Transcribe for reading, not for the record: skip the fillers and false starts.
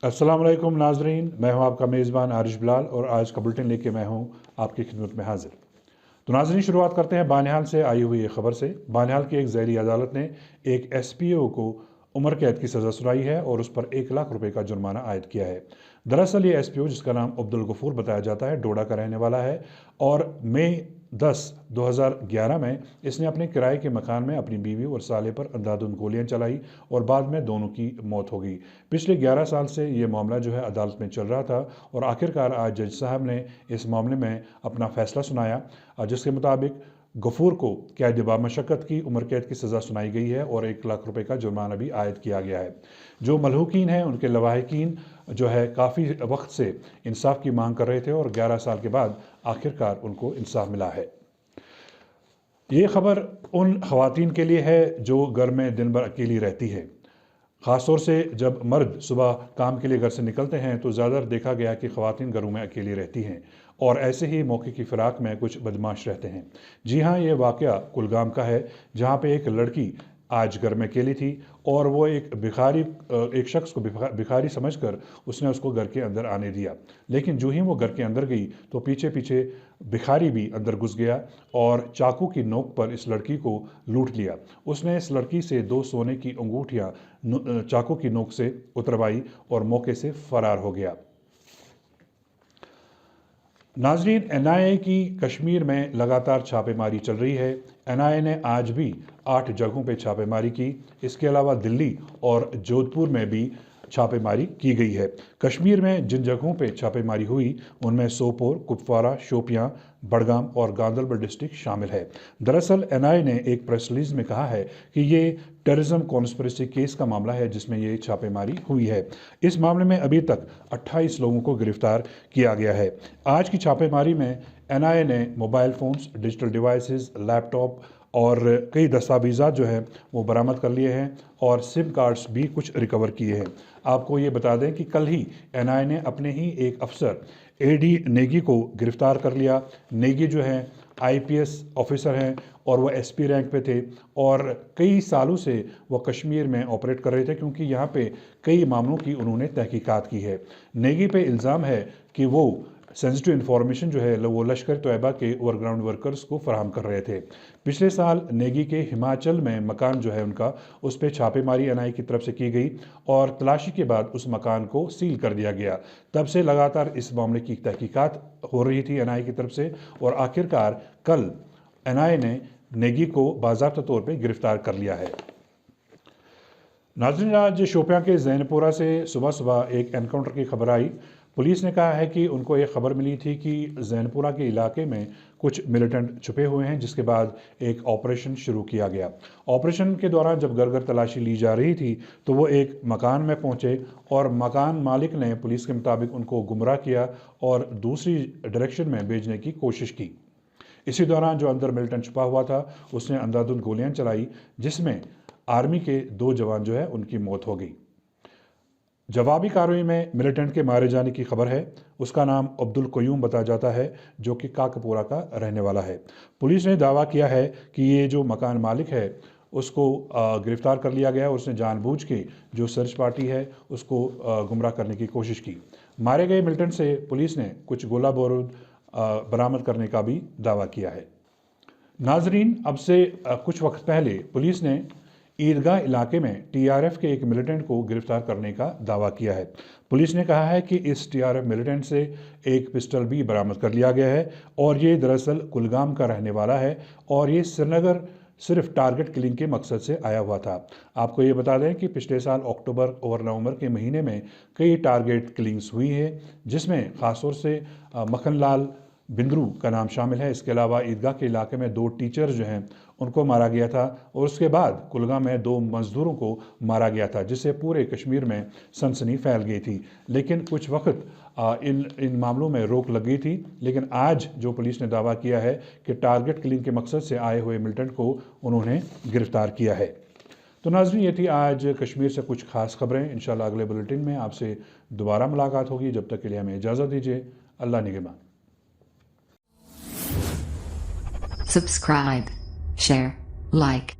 अस्सलाम वालेकुम नाजरीन, मैं हूं आपका मेज़बान आरिश बिलाल और आज का बुलेटिन लेके मैं हूं आपकी खिदमत में हाजिर। तो नाजरीन, शुरुआत करते हैं बानिहाल से आई हुई एक खबर से। बानिहाल की एक ज़ैली अदालत ने एक SPO को उम्र कैद की सज़ा सुनाई है और उस पर 1 लाख रुपए का जुर्माना आयद किया है। दरअसल ये SPO, जिसका नाम अब्दुल गफूर बताया जाता है, डोडा का रहने वाला है और मई 10, 2011 में इसने अपने किराए के मकान में अपनी बीवी और साले पर अंधाधुंध गोलियां चलाई और बाद में दोनों की मौत हो गई। पिछले 11 साल से ये मामला जो है अदालत में चल रहा था और आखिरकार आज जज साहब ने इस मामले में अपना फैसला सुनाया, जिसके मुताबिक गफूर को कैद बामशक्कत की उम्र कैद की सज़ा सुनाई गई है और 1 लाख रुपए का जुर्माना भी आयद किया गया है। जो मलहूकीन हैं उनके लवाहिकीन जो है काफ़ी वक्त से इंसाफ की मांग कर रहे थे और 11 साल के बाद आखिरकार उनको इंसाफ मिला है। ये खबर उन खवातीन के लिए है जो घर में दिन भर अकेली रहती है। ख़ासतौर से जब मर्द सुबह काम के लिए घर से निकलते हैं तो ज़्यादातर देखा गया कि ख़वातीन घरों में अकेली रहती हैं और ऐसे ही मौके की फ़िराक में कुछ बदमाश रहते हैं। जी हाँ, ये वाक़या कुलगाम का है, जहाँ पे एक लड़की आज घर में अकेली थी और वो एक शख्स को भिखारी समझकर उसने उसको घर के अंदर आने दिया। लेकिन जो ही वो घर के अंदर गई तो पीछे पीछे भिखारी भी अंदर घुस गया और चाकू की नोक पर इस लड़की को लूट लिया। उसने इस लड़की से 2 सोने की अंगूठियां चाकू की नोक से उतरवाई और मौके से फरार हो गया। नाजरीन, NIA की कश्मीर में लगातार छापेमारी चल रही है। NIA ने आज भी 8 जगहों पर छापेमारी की। इसके अलावा दिल्ली और जोधपुर में भी छापेमारी की गई है। कश्मीर में जिन जगहों पर छापेमारी हुई उनमें सोपोर, कुपवारा, शोपियां, बडगाम और गांदरबल डिस्ट्रिक्ट शामिल है। दरअसल NIA ने एक प्रेस रिलीज में कहा है कि ये टेररिज्म कॉन्स्पिरेसी केस का मामला है जिसमें ये छापेमारी हुई है। इस मामले में अभी तक 28 लोगों को गिरफ्तार किया गया है। आज की छापेमारी में NIA ने mobile phones, digital devices, laptop और कई दस्तावेज़ात जो हैं वो बरामद कर लिए हैं और सिम कार्ड्स भी कुछ रिकवर किए हैं। आपको ये बता दें कि कल ही NIA ने अपने ही एक अफसर AD नेगी को गिरफ्तार कर लिया। नेगी जो है IPS ऑफिसर हैं और वह SP रैंक पे थे और कई सालों से वह कश्मीर में ऑपरेट कर रहे थे क्योंकि यहाँ पे कई मामलों की उन्होंने तहकीकात की है। नेगी पे इल्ज़ाम है कि वो सेंसिटिव इन्फॉर्मेशन जो है वो लश्कर तैयबा के ओवरग्राउंड वर्कर्स को फराहम कर रहे थे। पिछले साल नेगी के हिमाचल में मकान जो है उनका, उस पर छापेमारी NIA की तरफ से की गई और तलाशी के बाद उस मकान को सील कर दिया गया। तब से लगातार इस मामले की तहकीकात हो रही थी NIA की तरफ से और आखिरकार कल NIA ने नेगी को बाज़ाब्ता तौर पर गिरफ्तार कर लिया है। नाज़रीन, आज शोपियां के जैनपुरा से सुबह सुबह एक एनकाउंटर की खबर आई। पुलिस ने कहा है कि उनको ये खबर मिली थी कि जैनपुरा के इलाके में कुछ मिलिटेंट छुपे हुए हैं, जिसके बाद एक ऑपरेशन शुरू किया गया। ऑपरेशन के दौरान जब घर घर तलाशी ली जा रही थी तो वो एक मकान में पहुंचे और मकान मालिक ने पुलिस के मुताबिक उनको गुमराह किया और दूसरी डायरेक्शन में भेजने की कोशिश की। इसी दौरान जो अंदर मिलिटेंट छुपा हुआ था उसने अंधाधुंध गोलियां चलाई, जिसमें आर्मी के 2 जवान जो है उनकी मौत हो गई। जवाबी कार्रवाई में मिलिटेंट के मारे जाने की खबर है। उसका नाम अब्दुल कयूम बताया जाता है, जो कि काकपुरा का रहने वाला है। पुलिस ने दावा किया है कि ये जो मकान मालिक है उसको गिरफ्तार कर लिया गया और उसने जानबूझ के जो सर्च पार्टी है उसको गुमराह करने की कोशिश की। मारे गए मिलिटेंट से पुलिस ने कुछ गोला बारूद बरामद करने का भी दावा किया है। नाजरीन, अब से कुछ वक्त पहले पुलिस ने ईदगाह इलाके में TRF के एक मिलिटेंट को गिरफ्तार करने का दावा किया है। पुलिस ने कहा है कि इस TRF मिलिटेंट से एक पिस्टल भी बरामद कर लिया गया है और ये दरअसल कुलगाम का रहने वाला है और ये श्रीनगर सिर्फ टारगेट किलिंग के मकसद से आया हुआ था। आपको ये बता दें कि पिछले साल अक्टूबर और नवंबर के महीने में कई टारगेट किलिंग्स हुई है, जिसमें ख़ासतौर से मखनलाल बिंद्रू का नाम शामिल है। इसके अलावा ईदगाह के इलाके में 2 टीचर जो हैं उनको मारा गया था और उसके बाद कुलगाम में 2 मजदूरों को मारा गया था, जिससे पूरे कश्मीर में सनसनी फैल गई थी। लेकिन कुछ वक्त इन मामलों में रोक लग गई थी, लेकिन आज जो पुलिस ने दावा किया है कि टारगेट किलिंग के मकसद से आए हुए मिलिटेंट को उन्होंने गिरफ्तार किया है। तो नाज़रीन, ये थी आज कश्मीर से कुछ खास खबरें। इंशाल्लाह अगले बुलेटिन में आपसे दोबारा मुलाकात होगी। जब तक के लिए हमें इजाज़त दीजिए। अल्लाह निगहबान। Subscribe, share, like.